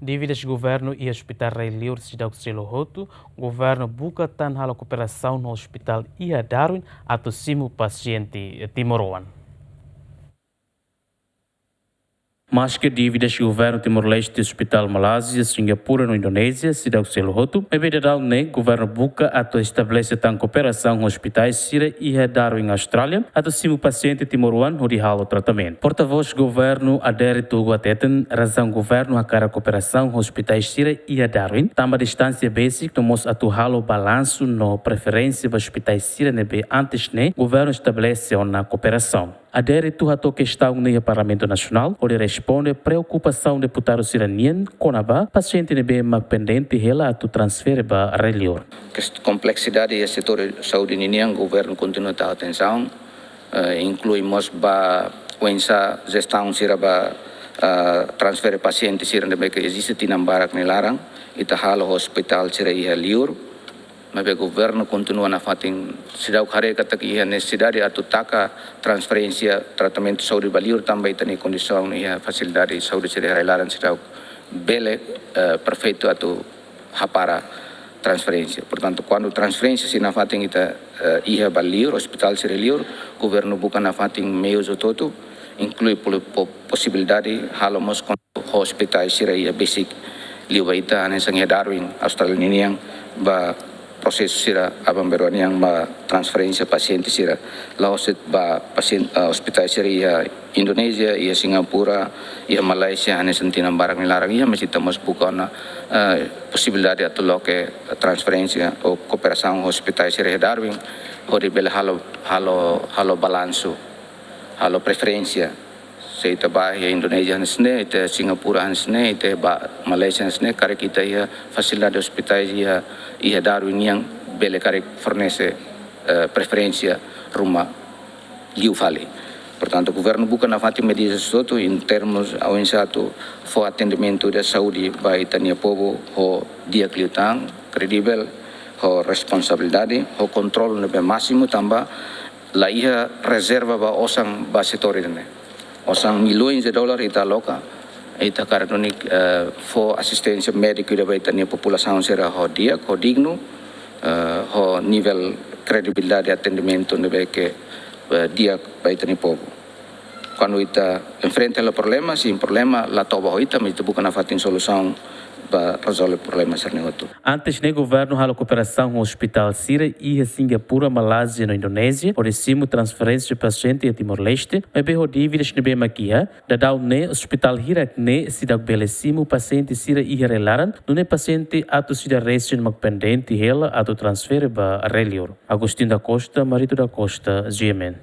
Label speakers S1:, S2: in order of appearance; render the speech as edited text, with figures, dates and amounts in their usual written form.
S1: Dívidas governo e hospital Rei Liur Cidade Selo Roto, governo buka tan hala cooperação no hospital Ia Darwin atau simu paciente Timoroan. Mas que dívidas o governo Timor-Leste, Hospital Malásia, Singapura, no Indonésia, Cidade Selo Roto, é verdade, né? Governo buka atau estabelece tan cooperação com hospitais Sira e Darwin, Austrália, atau simu paciente Timoroan no rihalo tratamento. Porta-voz governo adere tugo ateten, razão governo a cara cooperação com hospitais Sira e Darwin, tamba distância basic, tomos atu halo balanço no preferência para hospitais Sira nebe antes, né? Governo estabelece na cooperação. Adere tu a questão no Parlamento Nacional, onde responde preocupação deputado siranian, conaba, paciente nebe pendente hela a tu transfer para relior.
S2: Complexidade do setor de saúde ninian, governo continua a atenção, incluímos ba wensa gestão sira ba transfer paciente sira nebe que existe tinambarak nilarang, ita halo hospital sira iha liur, mas o governo continua na fatin sidau khare kata ki ia necessidade atu taka transferência tratamento de saúde baliur também tem condição ia facilidade saúde sira relaran sidau bele perfeito atu hapara transferência. Portanto, quando transferência se na fatin ita ia baliur hospital sira liur, governo bukan na fatin meios todo inclui possibilidade halomos com hospital sira ia basic liu ita anesang Darwin Australia niniang ba proses sira abang beruan yang ba transferência paciente sira laoset ba pasien hospital sira ia Indonesia ia Singapura ia Malaysia ane sentinam barang nilarang ia masih temos buka na possibilidade atau loke transferência ou cooperação hospital sira Darwin hori bela halo balanço halo preferência seita ba ia Indonesia nesne ite Singapura nesne ite ba Malaysia nesne kare kita ia facilidade hospital ia Darwin yang bele kare fornece preferência rumah liu vale. Portanto, o governo bukan na fati medidas todo em termos ao insato for atendimento da saúde vai tania povo ho dia kliutang kredibel ho responsabilidade ho control nebe máximo tamba la ia reserva ba osang ba setor ini osang milhões de dólares ita loka ita kardonik for assistência médica da baitania população será ho dia ho digno ho nível credibilidade atendimento nebe que dia baitania povo. Quando ita enfrenta o problema, se problema la toba ita, mas ita bukan fatin solução para resolver problema sernegoto.
S1: Antes ne governo halo cooperação com o hospital Sira e Singapura, Malásia, no Indonésia, onde simo transferência de paciente a Timor-Leste, mas bem dívidas nebe maquia, da dau ne hospital Hirak ne sida belesimo paciente Sira e relaran, no ne paciente atu sida resto mak pendente hela atu transfer ba relior. Agostinho da Costa, Marito da Costa, GMN.